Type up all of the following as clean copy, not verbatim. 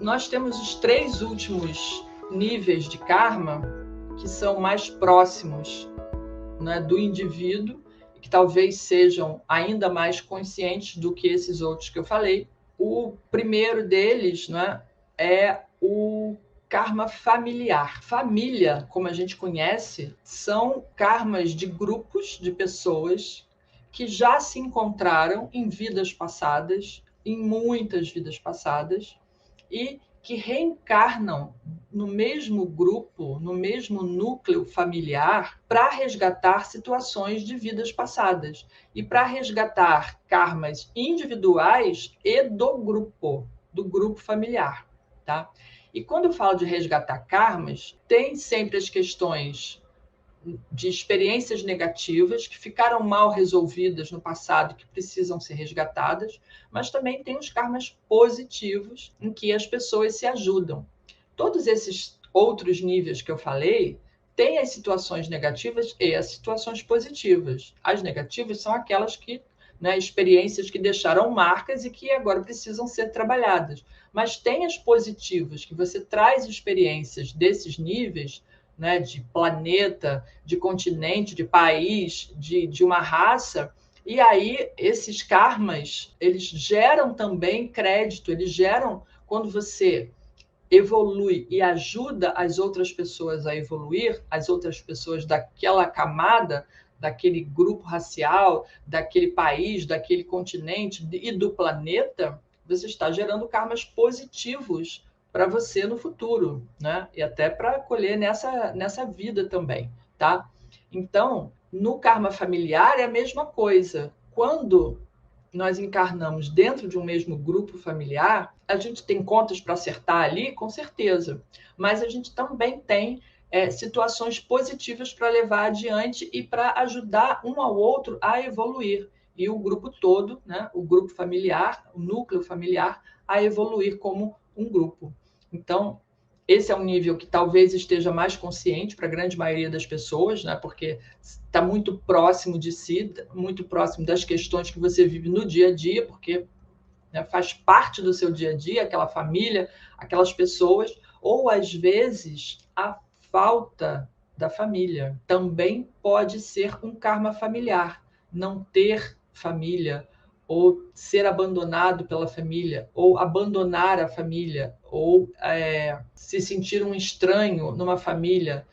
Nós temos os 3 últimos níveis de karma que são mais próximos, né, do indivíduo e que talvez sejam ainda mais conscientes do que esses outros que eu falei. O primeiro deles, né, é o karma familiar. Família, como a gente conhece, são karmas de grupos de pessoas que já se encontraram em vidas passadas, em muitas vidas passadas, e que reencarnam no mesmo grupo, no mesmo núcleo familiar, para resgatar situações de vidas passadas e para resgatar karmas individuais e do grupo familiar, tá? E quando eu falo de resgatar karmas, tem sempre as questões de experiências negativas que ficaram mal resolvidas no passado, que precisam ser resgatadas, mas também tem os karmas positivos, em que as pessoas se ajudam. Todos esses outros níveis que eu falei têm as situações negativas e as situações positivas. As negativas são aquelas que, né, experiências que deixaram marcas e que agora precisam ser trabalhadas. Mas tem as positivas, que você traz experiências desses níveis, né, de planeta, de continente, de país, de uma raça, e aí esses karmas, eles geram também crédito, eles geram, quando você evolui e ajuda as outras pessoas a evoluir, as outras pessoas daquela camada, daquele grupo racial, daquele país, daquele continente e do planeta, você está gerando karmas positivos para você no futuro, né? E até para colher nessa vida também, tá? Então, no karma familiar é a mesma coisa. Quando nós encarnamos dentro de um mesmo grupo familiar, a gente tem contas para acertar ali, com certeza, mas a gente também tem situações positivas para levar adiante e para ajudar um ao outro a evoluir. E o grupo todo, né, o grupo familiar, o núcleo familiar, a evoluir como um grupo. Então, esse é um nível que talvez esteja mais consciente para a grande maioria das pessoas, né? Porque está muito próximo de si, muito próximo das questões que você vive no dia a dia, porque, né, faz parte do seu dia a dia, aquela família, aquelas pessoas, ou às vezes a falta da família também pode ser um karma familiar. Não ter família, ou ser abandonado pela família, ou abandonar a família, ou se sentir um estranho numa família,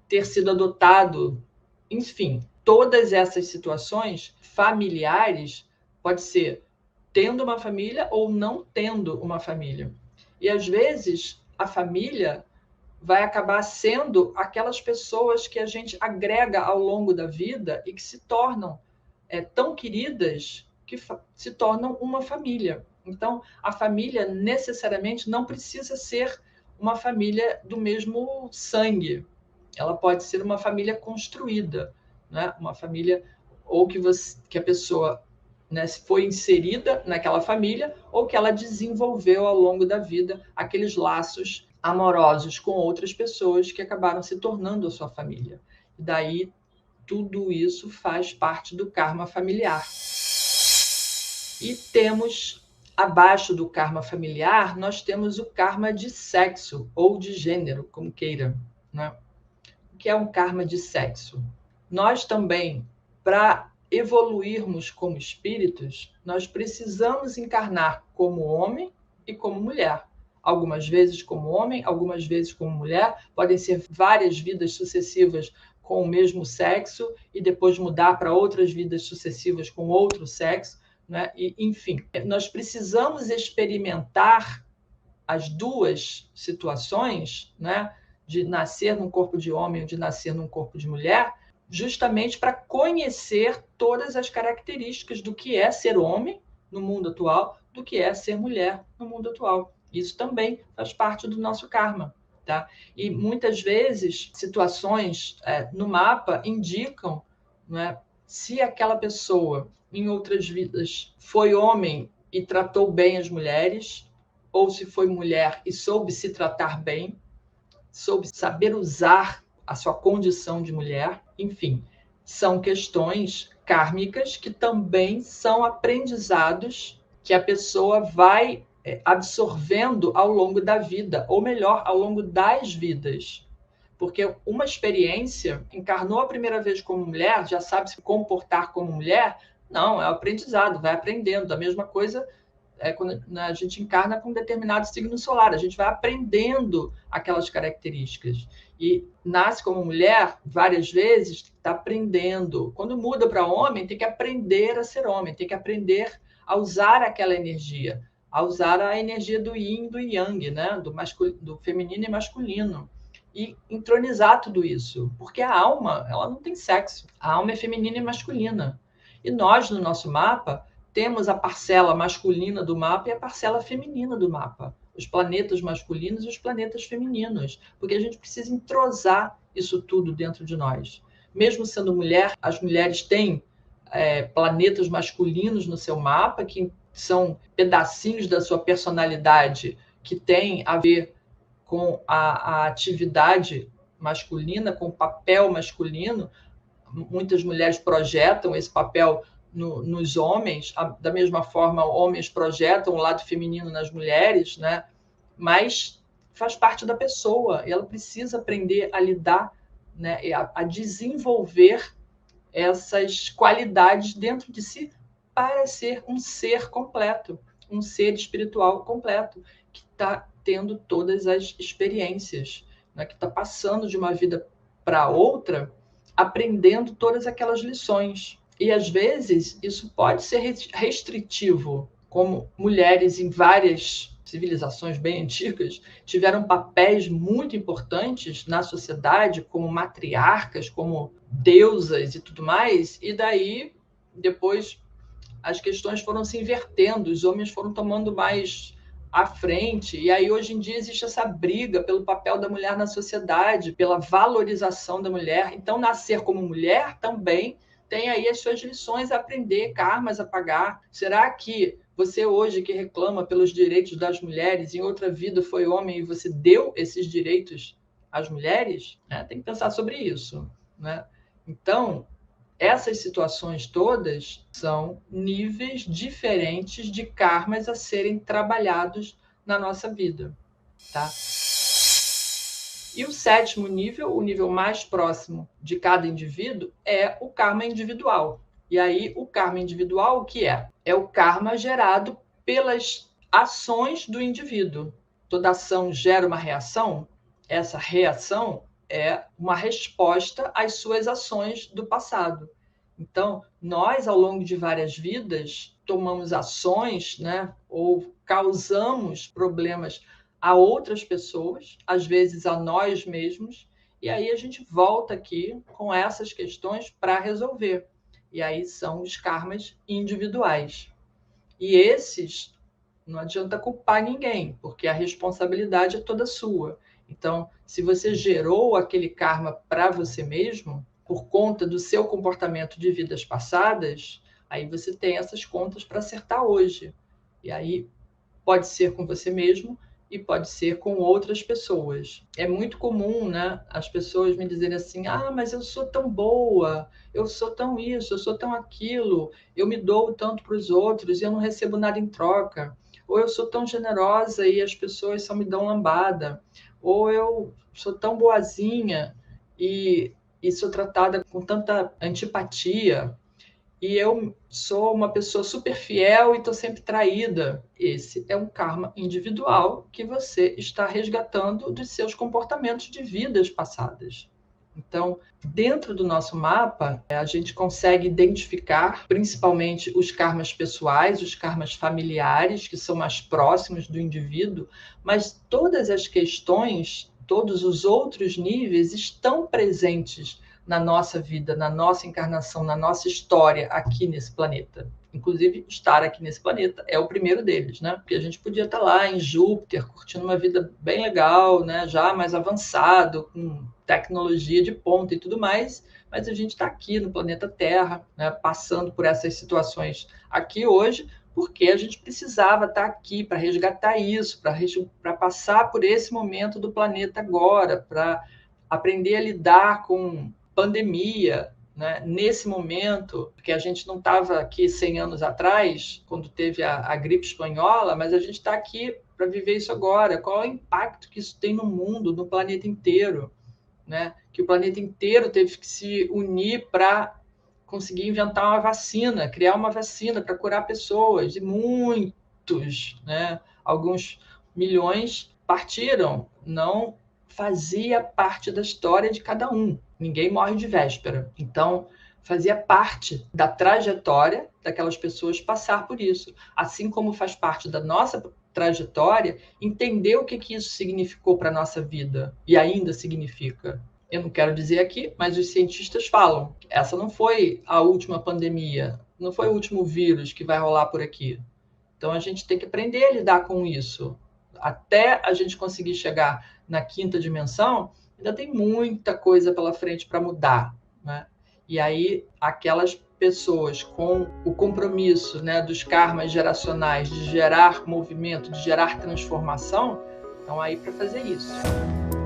ter sido adotado, enfim, todas essas situações familiares, pode ser tendo uma família ou não tendo uma família. E às vezes a família vai acabar sendo aquelas pessoas que a gente agrega ao longo da vida e que se tornam tão queridas que se tornam uma família. Então, a família necessariamente não precisa ser uma família do mesmo sangue. Ela pode ser uma família construída, né? Uma família ou que a pessoa, né, foi inserida naquela família ou que ela desenvolveu ao longo da vida aqueles laços amorosos com outras pessoas que acabaram se tornando a sua família. E daí tudo isso faz parte do karma familiar. E temos, abaixo do karma familiar, nós temos o karma de sexo ou de gênero, como queira, né? O que é um karma de sexo? Nós também, para evoluirmos como espíritos, nós precisamos encarnar como homem e como mulher. Algumas vezes como homem, algumas vezes como mulher, podem ser várias vidas sucessivas com o mesmo sexo e depois mudar para outras vidas sucessivas com outro sexo, né? E, enfim, nós precisamos experimentar as duas situações, né? De nascer num corpo de homem ou de nascer num corpo de mulher, justamente para conhecer todas as características do que é ser homem no mundo atual, do que é ser mulher no mundo atual. Isso também faz parte do nosso karma, tá? E muitas vezes situações no mapa indicam, né, se aquela pessoa em outras vidas foi homem e tratou bem as mulheres, ou se foi mulher e soube se tratar bem, soube saber usar a sua condição de mulher, enfim, são questões kármicas que também são aprendizados que a pessoa vai absorvendo ao longo da vida, ou melhor, ao longo das vidas. Porque uma experiência, encarnou a primeira vez como mulher, já sabe se comportar como mulher? Não, é o aprendizado, vai aprendendo. A mesma coisa quando a gente encarna com um determinado signo solar, a gente vai aprendendo aquelas características. E nasce como mulher, várias vezes, está aprendendo. Quando muda para homem, tem que aprender a ser homem, tem que aprender a usar aquela energia, a usar a energia do yin e do yang, né? do feminino e masculino. E entronizar tudo isso, porque a alma, ela não tem sexo, a alma é feminina e masculina. E nós, no nosso mapa, temos a parcela masculina do mapa e a parcela feminina do mapa, os planetas masculinos e os planetas femininos, porque a gente precisa entrosar isso tudo dentro de nós. Mesmo sendo mulher, as mulheres têm planetas masculinos no seu mapa, que são pedacinhos da sua personalidade que têm a ver com a atividade masculina, com o papel masculino. Muitas mulheres projetam esse papel nos homens, da mesma forma, homens projetam o lado feminino nas mulheres, né? Mas faz parte da pessoa, e ela precisa aprender a lidar, né? a desenvolver essas qualidades dentro de si para ser um ser completo, um ser espiritual completo, que está tendo todas as experiências, né? Que está passando de uma vida para outra, aprendendo todas aquelas lições. E, às vezes, isso pode ser restritivo, como mulheres em várias civilizações bem antigas tiveram papéis muito importantes na sociedade, como matriarcas, como deusas e tudo mais, e daí, depois, as questões foram se invertendo, os homens foram tomando mais à frente, e aí hoje em dia existe essa briga pelo papel da mulher na sociedade, pela valorização da mulher. Então, nascer como mulher também tem aí as suas lições a aprender, karmas a pagar. Será que você hoje que reclama pelos direitos das mulheres, em outra vida foi homem e você deu esses direitos às mulheres? Tem que pensar sobre isso, né? Então, essas situações todas são níveis diferentes de karmas a serem trabalhados na nossa vida, tá? E o sétimo nível, o nível mais próximo de cada indivíduo, é o karma individual. E aí, o karma individual, o que é? É o karma gerado pelas ações do indivíduo. Toda ação gera uma reação. Essa reação é uma resposta às suas ações do passado. Então, nós, ao longo de várias vidas, tomamos ações, né, ou causamos problemas a outras pessoas, às vezes a nós mesmos, e aí a gente volta aqui com essas questões para resolver. E aí são os karmas individuais. E esses, não adianta culpar ninguém, porque a responsabilidade é toda sua. Então, se você gerou aquele karma para você mesmo, por conta do seu comportamento de vidas passadas, aí você tem essas contas para acertar hoje. E aí pode ser com você mesmo e pode ser com outras pessoas. É muito comum, né, as pessoas me dizerem assim: mas eu sou tão boa, eu sou tão isso, eu sou tão aquilo, eu me dou tanto para os outros e eu não recebo nada em troca. Ou eu sou tão generosa e as pessoas só me dão lambada. Ou eu sou tão boazinha e sou tratada com tanta antipatia. E eu sou uma pessoa super fiel e estou sempre traída. Esse é um karma individual que você está resgatando dos seus comportamentos de vidas passadas. Então, dentro do nosso mapa, a gente consegue identificar principalmente os karmas pessoais, os karmas familiares, que são mais próximos do indivíduo, mas todas as questões, todos os outros níveis estão presentes na nossa vida, na nossa encarnação, na nossa história aqui nesse planeta. Inclusive, estar aqui nesse planeta é o primeiro deles, né? Porque a gente podia estar lá em Júpiter, curtindo uma vida bem legal, né? Já mais avançado, com tecnologia de ponta e tudo mais, mas a gente está aqui no planeta Terra, né? Passando por essas situações aqui hoje, porque a gente precisava estar aqui para resgatar isso, para passar por esse momento do planeta agora, para aprender a lidar com pandemia, né, nesse momento, porque a gente não estava aqui 100 anos atrás, quando teve a gripe espanhola, mas a gente está aqui para viver isso agora. Qual é o impacto que isso tem no mundo, no planeta inteiro? Né? Que o planeta inteiro teve que se unir para conseguir inventar uma vacina, criar uma vacina para curar pessoas, e muitos, né, alguns milhões partiram. Não fazia parte da história de cada um. Ninguém morre de véspera. Então, fazia parte da trajetória daquelas pessoas passar por isso. Assim como faz parte da nossa trajetória entender o que isso significou para a nossa vida e ainda significa. Eu não quero dizer aqui, mas os cientistas falam que essa não foi a última pandemia, não foi o último vírus que vai rolar por aqui. Então a gente tem que aprender a lidar com isso. Até a gente conseguir chegar na quinta dimensão, ainda tem muita coisa pela frente para mudar, né? E aí aquelas pessoas com o compromisso, né, dos karmas geracionais de gerar movimento, de gerar transformação, estão aí para fazer isso.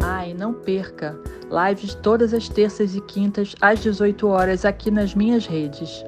Ai, não perca! Lives todas as terças e quintas às 18 horas aqui nas minhas redes.